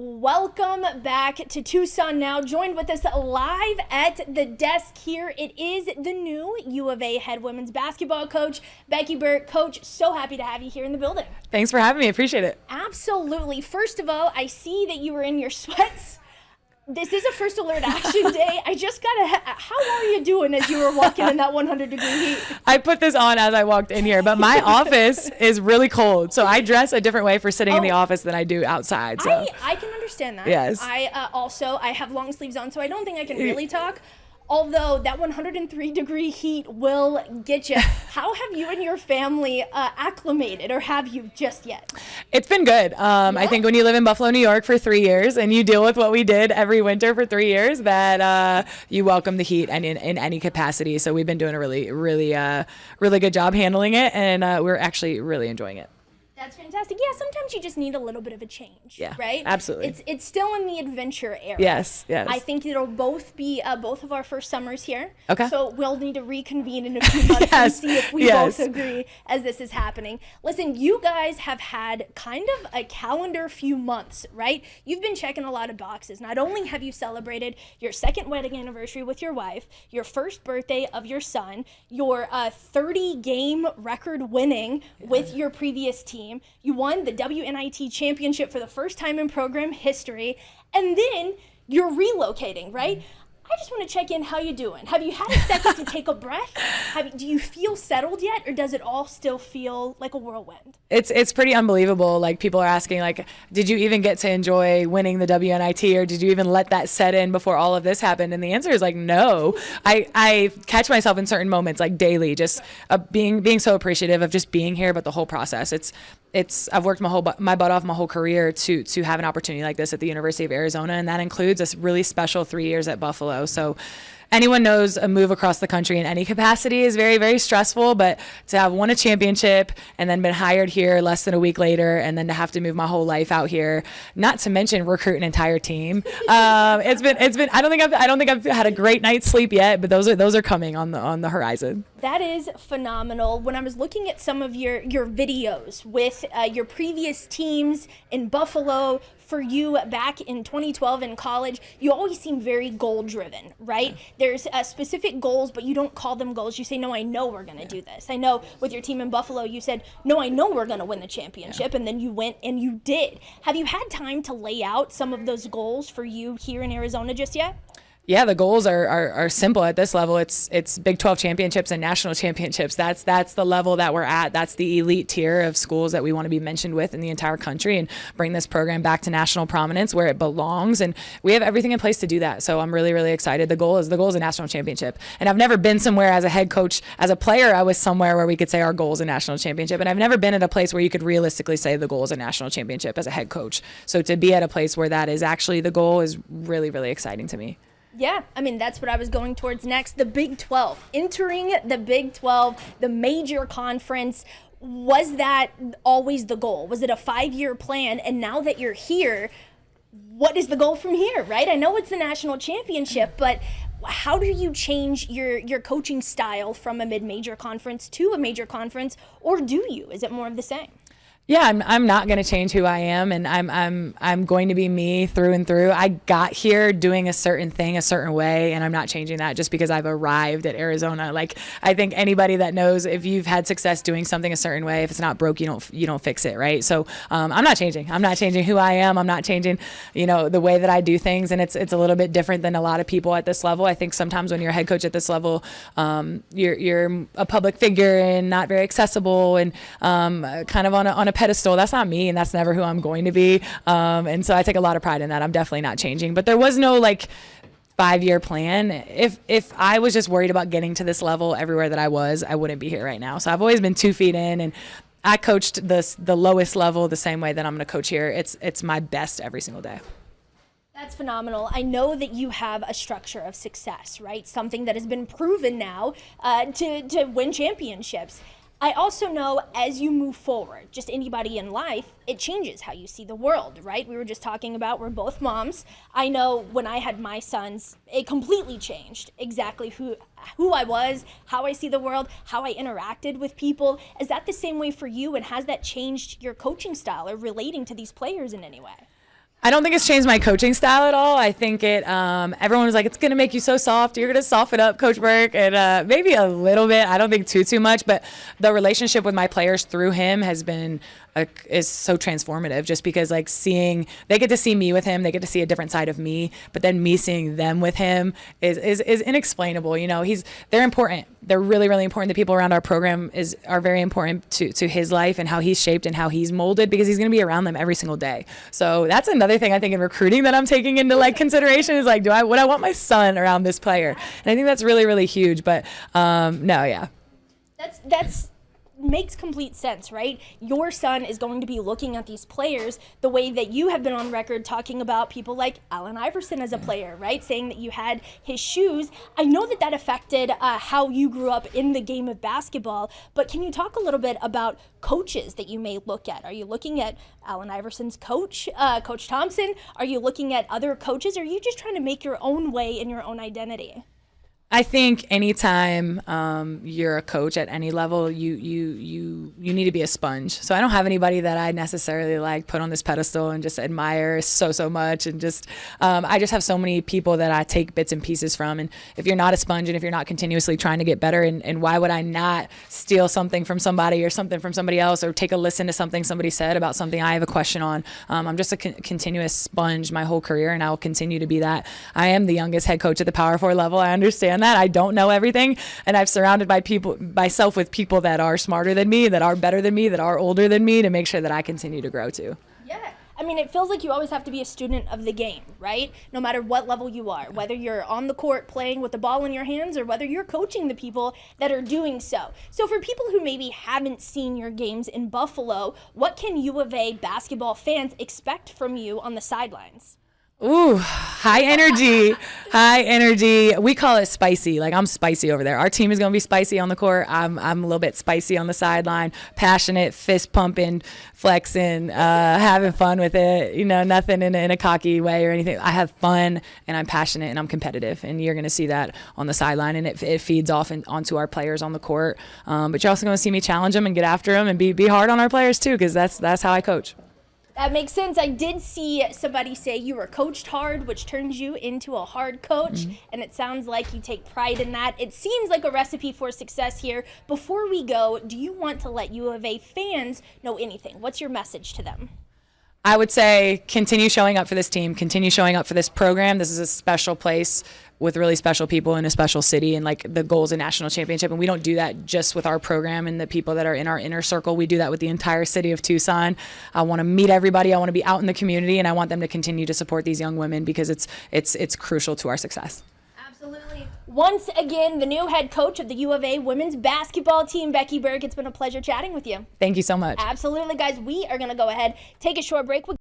Welcome back to Tucson Now. Joined with us live at the desk here, it is the new U of A head women's basketball coach, Becky Burke. Coach, so happy to have you here in the building. Thanks for having me. Appreciate it. Absolutely. First of all, I see that you were in your sweats. This is a first alert action day. I just gotta, how are you doing as you were walking in that 100-degree heat? I put this on as I walked in here, but my office is really cold, so I dress a different way for sitting in the office than I do outside. So I can understand that. Yes. I have long sleeves on, so I don't think I can really talk. Although that 103-degree heat will get you. How have you and your family acclimated, or have you just yet? It's been good. I think when you live in Buffalo, New York for 3 years and you deal with what we did every winter for 3 years, that you welcome the heat and in any capacity. So we've been doing a really good job handling it, and we're actually really enjoying it. That's fantastic. Yeah, sometimes you just need a little bit of a change, yeah, right? Absolutely. It's still in the adventure era. Yes. I think it'll both be both of our first summers here. Okay. So we'll need to reconvene in a few months and see if we both agree as this is happening. Listen, you guys have had kind of a calendar few months, right? You've been checking a lot of boxes. Not only have you celebrated your second wedding anniversary with your wife, your first birthday of your son, your 30-game record winning with your previous team. You won the WNIT championship for the first time in program history, and then you're relocating, right? I just want to check in. How you doing? Have you had a second to take a breath? Do you feel settled yet, or does it all still feel like a whirlwind? It's pretty unbelievable. Like, people are asking, like, did you even get to enjoy winning the WNIT, or did you even let that set in before all of this happened? And the answer is like, no. I catch myself in certain moments, like daily, just being so appreciative of just being here, but the whole process. I've worked my butt off my whole career to have an opportunity like this at the University of Arizona, and that includes a really special 3 years at Buffalo. So anyone knows a move across the country in any capacity is very, very stressful, but to have won a championship and then been hired here less than a week later, and then to have to move my whole life out here, not to mention recruit an entire team. It's been I don't think I've had a great night's sleep yet, but those are coming on the horizon. That is phenomenal. When I was looking at some of your videos with your previous teams in Buffalo, for you back in 2012 in college, you always seem very goal-driven, right? There's specific goals, but you don't call them goals. You say, no, I know we're going to do this. I know with your team in Buffalo, you said, no, I know we're going to win the championship, and then you went and you did. Have you had time to lay out some of those goals for you here in Arizona just yet? Yeah, the goals are simple at this level. It's Big 12 championships and national championships. That's the level that we're at. That's the elite tier of schools that we want to be mentioned with in the entire country, and bring this program back to national prominence where it belongs. And we have everything in place to do that. So I'm really, really excited. The goal is a national championship. And I've never been somewhere as a head coach. As a player, I was somewhere where we could say our goal is a national championship. And I've never been at a place where you could realistically say the goal is a national championship as a head coach. So to be at a place where that is actually the goal is really, really exciting to me. Yeah, I mean, that's what I was going towards next. The Big 12, entering the Big 12, the major conference. Was that always the goal? Was it a 5-year plan? And now that you're here, what is the goal from here, right? I know it's the national championship, but how do you change your coaching style from a mid-major conference to a major conference, or do you? Is it more of the same? Yeah, I'm not going to change who I am, and I'm going to be me through and through. I got here doing a certain thing a certain way, and I'm not changing that just because I've arrived at Arizona. Like, I think anybody that knows, if you've had success doing something a certain way, if it's not broke, you don't fix it, right? So I'm not changing. I'm not changing who I am. I'm not changing, the way that I do things, and it's a little bit different than a lot of people at this level. I think sometimes when you're a head coach at this level, you're a public figure and not very accessible, and kind of on a pedestal. That's not me, and that's never who I'm going to be. And so I take a lot of pride in that. I'm definitely not changing. But there was no 5-year plan. If I was just worried about getting to this level everywhere that I wouldn't be here right now. So I've always been 2 feet in, and I coached the lowest level the same way that I'm going to coach here. It's my best every single day. That's phenomenal. I know that you have a structure of success, right? Something that has been proven now to win championships. I also know as you move forward, just anybody in life, it changes how you see the world, right? We were just talking about we're both moms. I know when I had my sons, it completely changed exactly who I was, how I see the world, how I interacted with people. Is that the same way for you, and has that changed your coaching style or relating to these players in any way? I don't think it's changed my coaching style at all. I think everyone was like, it's going to make you so soft. You're going to soften up, Coach Burke. And maybe a little bit. I don't think too much. But the relationship with my players through him has been is so transformative, just because like they get to see me with him. They get to see a different side of me. But then me seeing them with him is inexplainable. You know, they're important. They're really, really important. The people around our program are very important to his life and how he's shaped and how he's molded, because he's going to be around them every single day. So that's another thing I think in recruiting that I'm taking into like consideration is like, would I want my son around this player? And I think that's really, really huge. But no, yeah. That's makes complete sense, right? Your son is going to be looking at these players the way that you have been on record talking about people like Allen Iverson as a player, right? Saying that you had his shoes. I know that affected how you grew up in the game of basketball, but can you talk a little bit about coaches that you may look at? Are you looking at Allen Iverson's coach, Coach Thompson? Are you looking at other coaches? Or are you just trying to make your own way in your own identity? I think anytime you're a coach at any level, you need to be a sponge. So I don't have anybody that I necessarily like put on this pedestal and just admire so much, and just I just have so many people that I take bits and pieces from. And if you're not a sponge and if you're not continuously trying to get better, and why would I not steal something from somebody or something from somebody else, or take a listen to something somebody said about something I have a question on? I'm just a continuous sponge my whole career, and I will continue to be that. I am the youngest head coach at the Power 4 level. I understand that. I don't know everything, and I've surrounded myself with people that are smarter than me, that are better than me, that are older than me, to make sure that I continue to grow too. Yeah. I mean, it feels like you always have to be a student of the game, right? No matter what level you are, whether you're on the court playing with the ball in your hands or whether you're coaching the people that are doing so. So for people who maybe haven't seen your games in Buffalo, what can U of A basketball fans expect from you on the sidelines? Ooh, high energy. We call it spicy. Like, I'm spicy over there. Our team is going to be spicy on the court. I'm a little bit spicy on the sideline, passionate, fist pumping, flexing, having fun with it. You know, nothing in a cocky way or anything. I have fun, and I'm passionate, and I'm competitive, and you're going to see that on the sideline, and it feeds off onto our players on the court. But you're also going to see me challenge them and get after them and be hard on our players too, because that's how I coach. That makes sense. I did see somebody say you were coached hard, which turns you into a hard coach, and it sounds like you take pride in that. It seems like a recipe for success here. Before we go, do you want to let U of A fans know anything? What's your message to them? I would say continue showing up for this team, continue showing up for this program. This is a special place with really special people in a special city, and like the goal is a national championship. And we don't do that just with our program and the people that are in our inner circle. We do that with the entire city of Tucson. I want to meet everybody. I want to be out in the community, and I want them to continue to support these young women, because it's crucial to our success. Absolutely. Once again, the new head coach of the U of A women's basketball team, Becky Burke. It's been a pleasure chatting with you. Thank you so much. Absolutely, guys. We are going to go ahead, take a short break.